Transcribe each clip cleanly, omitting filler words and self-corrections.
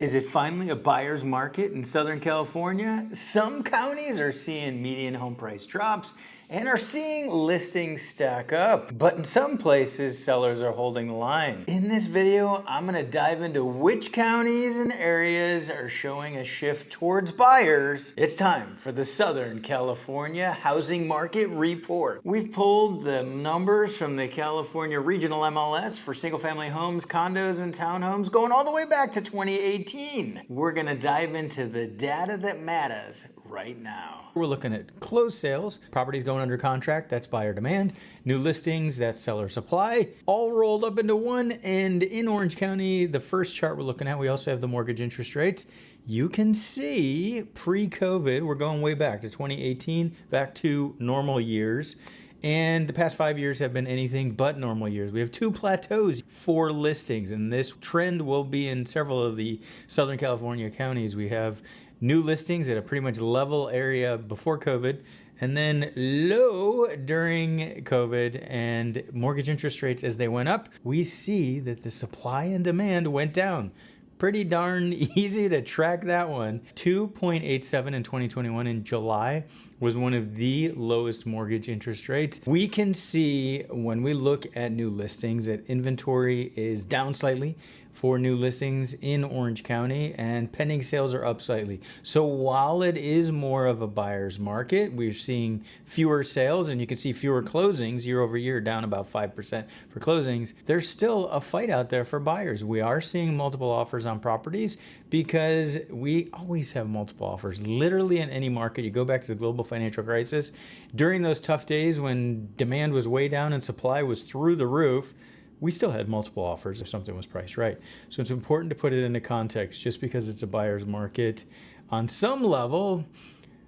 Is it finally a buyer's market in Southern California? Some counties are seeing median home price drops and are seeing listings stack up. But in some places, sellers are holding the line. In this video, I'm gonna dive into which counties and areas are showing a shift towards buyers. It's time for the Southern California Housing Market Report. We've pulled the numbers from the California Regional MLS for single-family homes, condos, and townhomes going all the way back to 2018. We're gonna dive into the data that matters right now. We're looking at closed sales, properties going under contract, that's buyer demand, new listings, that's seller supply, all rolled up into one. And in Orange County, the first chart we're looking at, we also have the mortgage interest rates. You can see pre-COVID, we're going way back to 2018, back to normal years. And the past 5 years have been anything but normal years. We have two plateaus for listings, and this trend will be in several of the Southern California counties. We have new listings at a pretty much level area before COVID, and then low during COVID, and mortgage interest rates as they went up, we see that the supply and demand went down. Pretty darn easy to track that one. 2.87 in 2021 in July was one of the lowest mortgage interest rates. We can see when we look at new listings that inventory is down slightly for new listings in Orange County, and pending sales are up slightly. So while it is more of a buyer's market, we're seeing fewer sales, and you can see fewer closings year over year, down about 5% for closings. There's still a fight out there for buyers. We are seeing multiple offers on properties because we always have multiple offers. Literally in any market, you go back to the global financial crisis, during those tough days when demand was way down and supply was through the roof, we still had multiple offers if something was priced right. So it's important to put it into context. Just because it's a buyer's market on some level,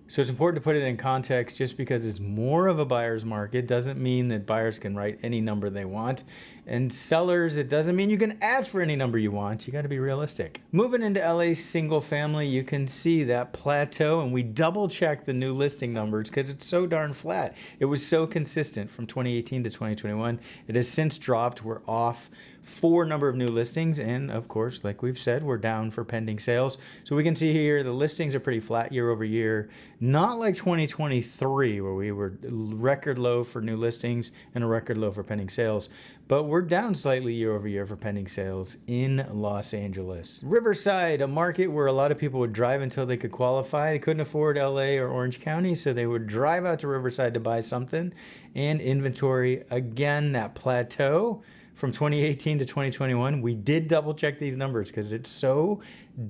so it's important to put it in context. Just because it's more of a buyer's market doesn't mean that buyers can write any number they want. And sellers, it doesn't mean you can ask for any number you want. You got to be realistic. Moving into LA single family, you can see that plateau, and we double check the new listing numbers because it's so darn flat. It was so consistent from 2018 to 2021. It has since dropped. We're off for number of new listings, and of course, like we've said, we're down for pending sales. So we can see here the listings are pretty flat year over year, not like 2023 where we were record low for new listings and a record low for pending sales, but we're down slightly year over year for pending sales in Los Angeles. Riverside, a market where a lot of people would drive until they could qualify. They couldn't afford LA or Orange County, so they would drive out to Riverside to buy something. And inventory, again, that plateau from 2018 to 2021, we did double check these numbers because it's so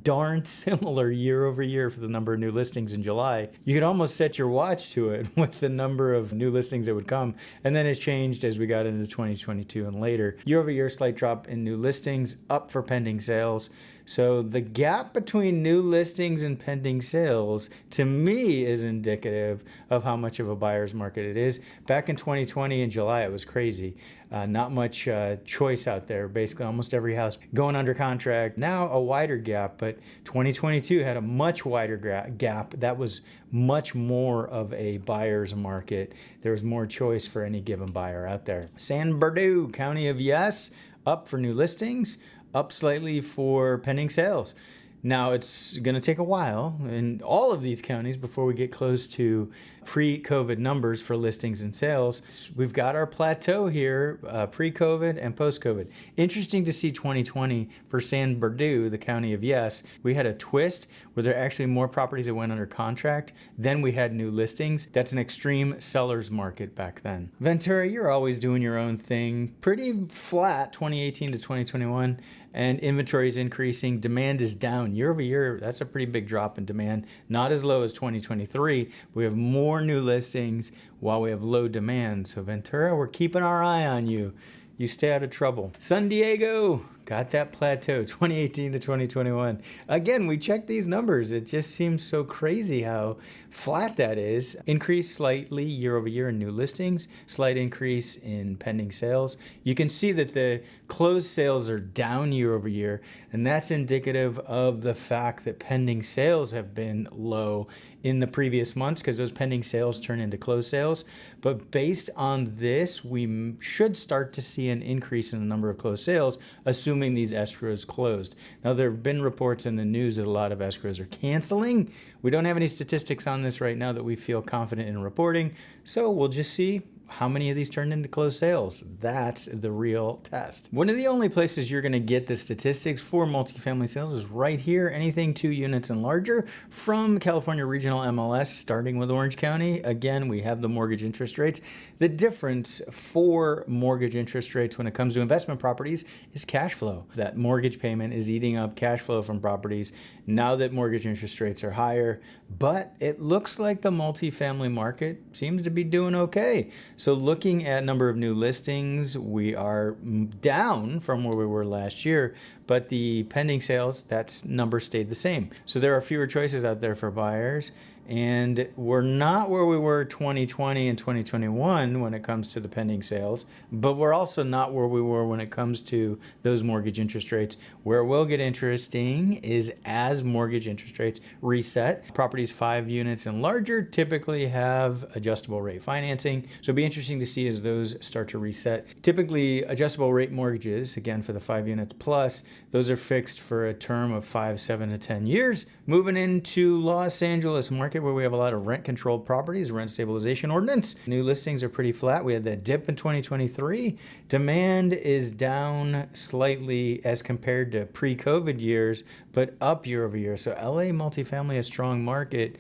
darn similar year over year for the number of new listings in July. You could almost set your watch to it with the number of new listings that would come. And then it changed as we got into 2022 and later. Year over year, slight drop in new listings, up for pending sales. So the gap between new listings and pending sales, to me, is indicative of how much of a buyer's market it is. Back in 2020 in July, it was crazy. Not much choice out there. Basically, almost every house going under contract. Now a wider gap, but 2022 had a much wider gap. That was much more of a buyer's market. There was more choice for any given buyer out there. San Bernardino, County of Yes, up for new listings, up slightly for pending sales. Now, it's going to take a while in all of these counties before we get close to pre-COVID numbers for listings and sales. We've got our plateau here, pre-COVID and post-COVID. Interesting to see 2020 for San Bernardino, the County of Yes. We had a twist where there are actually more properties that went under contract than we had new listings. That's an extreme seller's market back then. Ventura, you're always doing your own thing. Pretty flat 2018 to 2021. And inventory is increasing. Demand is down year over year. That's a pretty big drop in demand. Not as low as 2023. We have more new listings while we have low demand. So Ventura, we're keeping our eye on you. You stay out of trouble. San Diego, got that plateau, 2018 to 2021. Again, we checked these numbers. It just seems so crazy how flat that is. Increase slightly year over year in new listings, slight increase in pending sales. You can see that the Closed sales are down year over year, and that's indicative of the fact that pending sales have been low in the previous months because those pending sales turn into closed sales. But based on this, we should start to see an increase in the number of closed sales, assuming these escrows closed. Now, there have been reports in the news that a lot of escrows are canceling. We don't have any statistics on this right now that we feel confident in reporting, so we'll just see how many of these turned into closed sales. That's the real test. One of the only places you're going to get the statistics for multifamily sales is right here, anything 2 units and larger from California Regional MLS, starting with Orange County. Again, we have the mortgage interest rates. The difference for mortgage interest rates when it comes to investment properties is cash flow. That mortgage payment is eating up cash flow from properties now that mortgage interest rates are higher, but it looks like the multifamily market seems to be doing okay. So looking at number of new listings, we are down from where we were last year, but the pending sales, that number stayed the same. So there are fewer choices out there for buyers. And we're not where we were 2020 and 2021 when it comes to the pending sales, but we're also not where we were when it comes to those mortgage interest rates. Where it will get interesting is as mortgage interest rates reset. Properties 5 units and larger typically have adjustable rate financing. So it'll be interesting to see as those start to reset. Typically, adjustable rate mortgages, again for the 5 units plus, those are fixed for a term of 5, 7 to 10 years. Moving into Los Angeles market, where we have a lot of rent-controlled properties, rent stabilization ordinance. New listings are pretty flat. We had that dip in 2023. Demand is down slightly as compared to pre-COVID years, but up year over year. So LA multifamily, a strong market.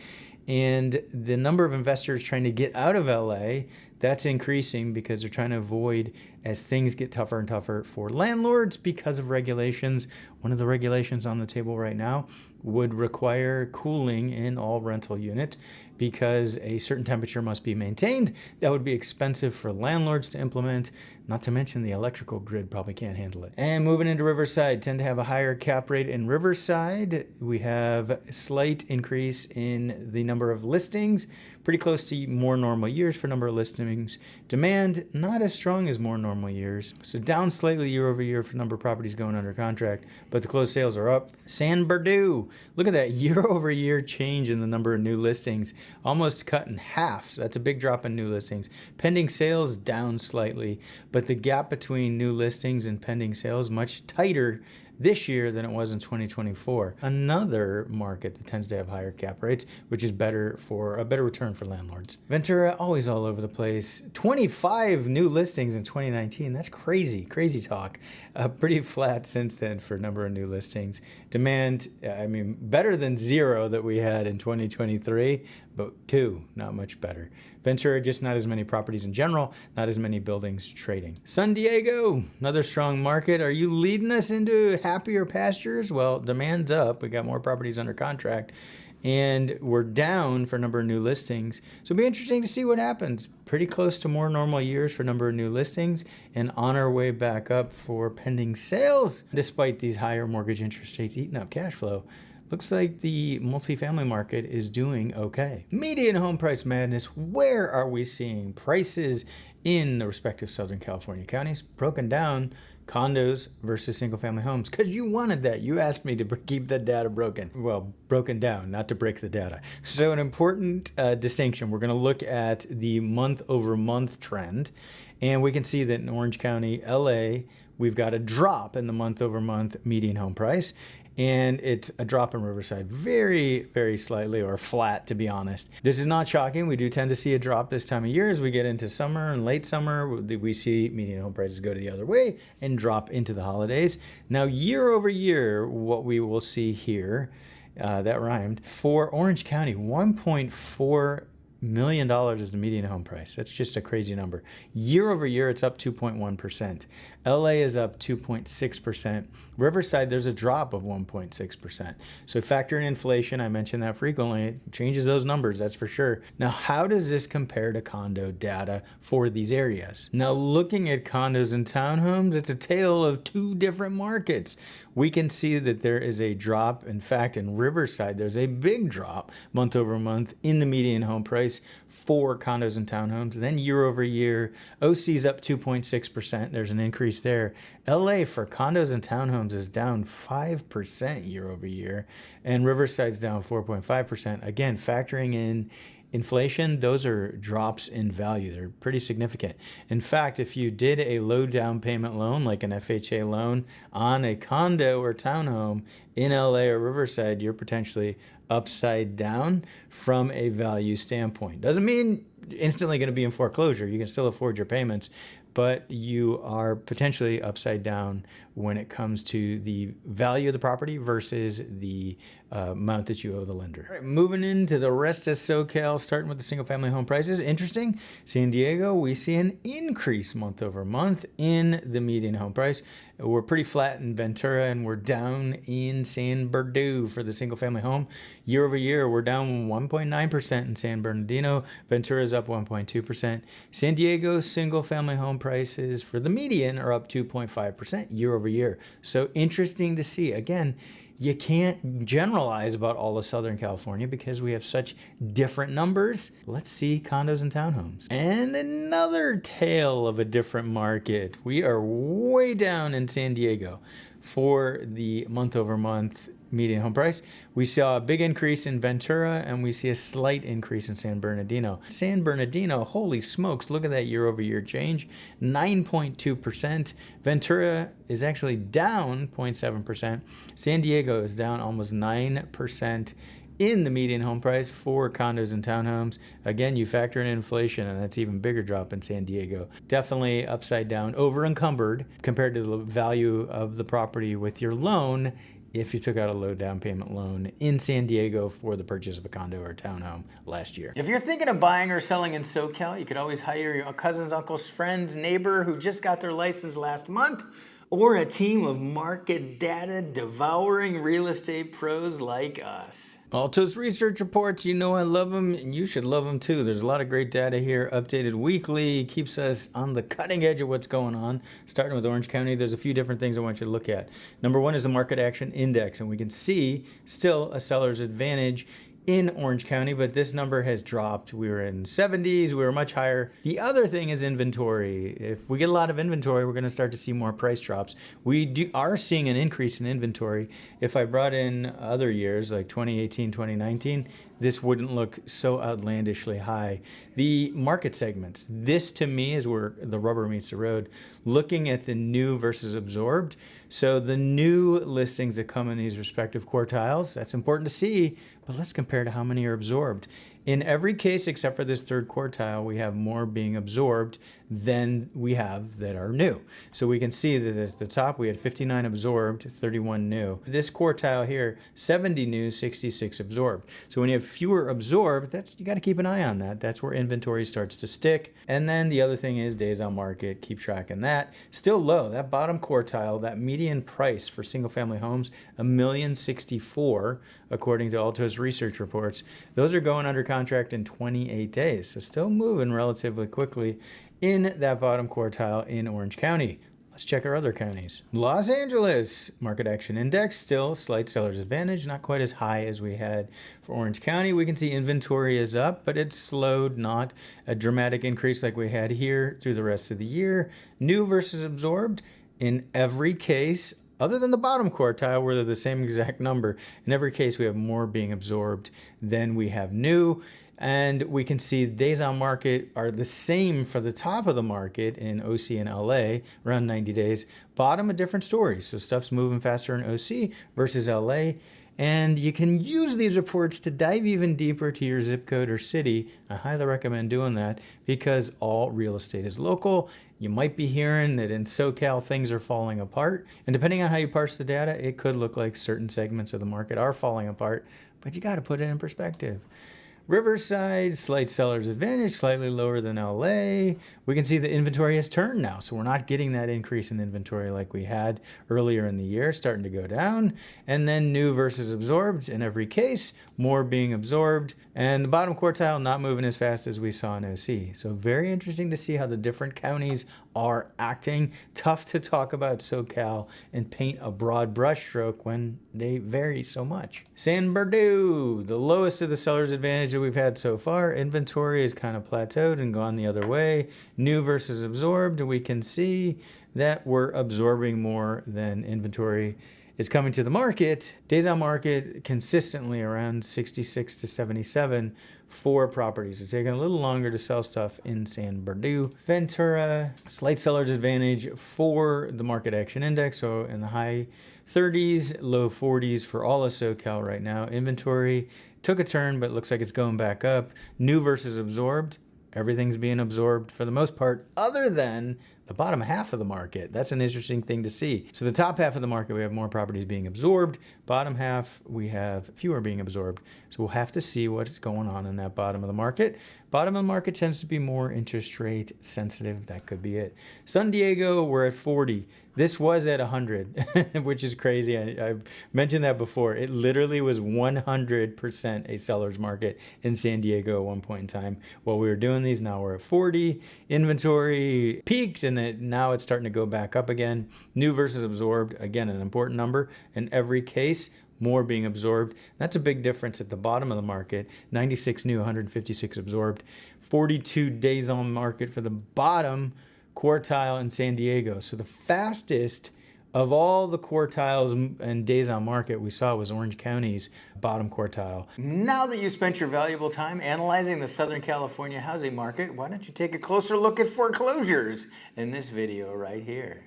And the number of investors trying to get out of LA, that's increasing because they're trying to avoid as things get tougher and tougher for landlords because of regulations. One of the regulations on the table right now would require cooling in all rental units because a certain temperature must be maintained. That would be expensive for landlords to implement, not to mention the electrical grid probably can't handle it. And moving into Riverside, tend to have a higher cap rate in Riverside. We have a slight increase in the number of listings, pretty close to more normal years for number of listings. Demand, not as strong as more normal years. So down slightly year over year for number of properties going under contract, but the closed sales are up. San Bernardino, look at that year over year change in the number of new listings, almost cut in half. So that's a big drop in new listings. Pending sales down slightly, but the gap between new listings and pending sales much tighter this year than it was in 2024. Another market that tends to have higher cap rates, which is better for a better return for landlords. Ventura, always all over the place. 25 new listings in 2019. That's crazy talk. Pretty flat since then for number of new listings. Demand, better than 0 that we had in 2023, but 2, not much better. Ventura, just not as many properties in general, not as many buildings trading. San Diego, another strong market. Are you leading us into happier pastures? Well, demand's up. We got more properties under contract, and we're down for number of new listings. So it'll be interesting to see what happens. Pretty close to more normal years for number of new listings, and on our way back up for pending sales, despite these higher mortgage interest rates eating up cash flow. Looks like the multifamily market is doing okay. Median home price madness. Where are we seeing prices in the respective Southern California counties broken down? Condos versus single family homes, because you wanted that. You asked me to keep the data broken. Well, broken down, not to break the data. So an important distinction, we're going to look at the month over month trend, and we can see that in Orange County, LA, we've got a drop in the month over month median home price. And it's a drop in Riverside, very, very slightly, or flat, to be honest. This is not shocking. We do tend to see a drop this time of year. As we get into summer and late summer, we see median home prices go the other way and drop into the holidays. Now, year over year, what we will see here, that rhymed, for Orange County, $1.4 million is the median home price. That's just a crazy number. Year over year, it's up 2.1%. LA is up 2.6%. Riverside, there's a drop of 1.6%. So factor in inflation. I mentioned that frequently. It changes those numbers, that's for sure. Now, how does this compare to condo data for these areas? Now, looking at condos and townhomes, it's a tale of 2 different markets. We can see that there is a drop. In fact, in Riverside, there's a big drop month over month in the median home price for condos and townhomes. Then year over year, OC's up 2.6%. There's an increase increase there. LA for condos and townhomes is down 5% year over year, and Riverside's down 4.5%. Again, factoring in inflation, those are drops in value. They're pretty significant. In fact, if you did a low down payment loan, like an FHA loan, on a condo or townhome in LA or Riverside, you're potentially upside down from a value standpoint. Doesn't mean instantly going to be in foreclosure. You can still afford your payments, but you are potentially upside down when it comes to the value of the property versus the amount that you owe the lender. All right, moving into the rest of SoCal, starting with the single family home prices. Interesting, San Diego, we see an increase month over month in the median home price. We're pretty flat in Ventura, and we're down in San Bernardino for the single family home. Year over year, we're down 1.9% in San Bernardino. Ventura is up 1.2%. San Diego single family home prices for the median are up 2.5% year over year. So interesting to see. Again, you can't generalize about all of Southern California because we have such different numbers. Let's see condos and townhomes. And another tale of a different market. We are way down in San Diego for the month over month median home price. We saw a big increase in Ventura, and we see a slight increase in San Bernardino. San Bernardino, holy smokes, look at that year over year change, 9.2%. Ventura is actually down 0.7%. San Diego is down almost 9% in the median home price for condos and townhomes. Again, you factor in inflation, and that's even bigger drop in San Diego. Definitely upside down, over encumbered compared to the value of the property with your loan if you took out a low down payment loan in San Diego for the purchase of a condo or a townhome last year. If you're thinking of buying or selling in SoCal, you could always hire your cousins, uncles, friends, neighbor who just got their license last month, or a team of market data devouring real estate pros like us. Altos Research reports, you know I love them, and you should love them too. There's a lot of great data here, updated weekly, keeps us on the cutting edge of what's going on. Starting with Orange County, there's a few different things I want you to look at. Number one is the market action index, and we can see still a seller's advantage in Orange County, but this number has dropped. We were in 70s, we were much higher. The other thing is inventory. If we get a lot of inventory, we're gonna start to see more price drops. We are seeing an increase in inventory. If I brought in other years, like 2018, 2019, this wouldn't look so outlandishly high. The market segments, this to me is where the rubber meets the road. Looking at the new versus absorbed. So the new listings that come in these respective quartiles, that's important to see, but let's compare to how many are absorbed. In every case except for this third quartile, we have more being absorbed than we have that are new. So we can see that at the top we had 59 absorbed, 31 new. This quartile here, 70 new, 66 absorbed. So when you have fewer absorbed, you got to keep an eye on that. That's where inventory starts to stick. And then the other thing is days on market, keep tracking that. Still low, that bottom quartile, that median price for single family homes, $1,064,000 according to Altos Research reports. Those are going under contract in 28 days. So still moving relatively quickly in that bottom quartile in Orange County. Let's check our other counties. Los Angeles, market action index, still slight seller's advantage, not quite as high as we had for Orange County. We can see inventory is up, but it's slowed, not a dramatic increase like we had here through the rest of the year. New versus absorbed, in every case, other than the bottom quartile where they're the same exact number, in every case we have more being absorbed than we have new. And we can see days on market are the same for the top of the market in OC and LA, around 90 days. Bottom, a different story. So stuff's moving faster in OC versus LA. And you can use these reports to dive even deeper to your zip code or city. I highly recommend doing that because all real estate is local. You might be hearing that in SoCal things are falling apart. And depending on how you parse the data, it could look like certain segments of the market are falling apart, but you got to put it in perspective. Riverside, slight seller's advantage, slightly lower than LA. We can see the inventory has turned now, so we're not getting that increase in inventory like we had earlier in the year, starting to go down. And then new versus absorbed, in every case, more being absorbed. And the bottom quartile not moving as fast as we saw in OC. So very interesting to see how the different counties are acting. Tough to talk about SoCal and paint a broad brushstroke when they vary so much. San Bernardino, the lowest of the seller's advantage that we've had so far. Inventory is kind of plateaued and gone the other way. New versus absorbed, we can see that we're absorbing more than inventory is coming to the market. Days on market consistently around 66 to 77 for properties. It's taking a little longer to sell stuff in San Bernardino. Ventura, slight seller's advantage for the market action index. So in the high 30s, low 40s for all of SoCal right now. Inventory took a turn, but looks like it's going back up. New versus absorbed. Everything's being absorbed for the most part, other than the bottom half of the market. That's an interesting thing to see. So the top half of the market, we have more properties being absorbed. Bottom half, we have fewer being absorbed. So we'll have to see what's going on in that bottom of the market. Bottom of the market tends to be more interest rate sensitive. That could be it. San Diego, we're at 40. This was at 100, which is crazy. I've mentioned that before. It literally was 100% a seller's market in San Diego at one point in time. While we were doing these, now we're at 40. Inventory peaked, and now it's starting to go back up again. New versus absorbed, again, an important number. In every case, more being absorbed. That's a big difference at the bottom of the market. 96 new, 156 absorbed. 42 days on market for the bottom quartile in San Diego. So the fastest of all the quartiles and days on market we saw was Orange County's bottom quartile. Now that you spent your valuable time analyzing the Southern California housing market, why don't you take a closer look at foreclosures in this video right here?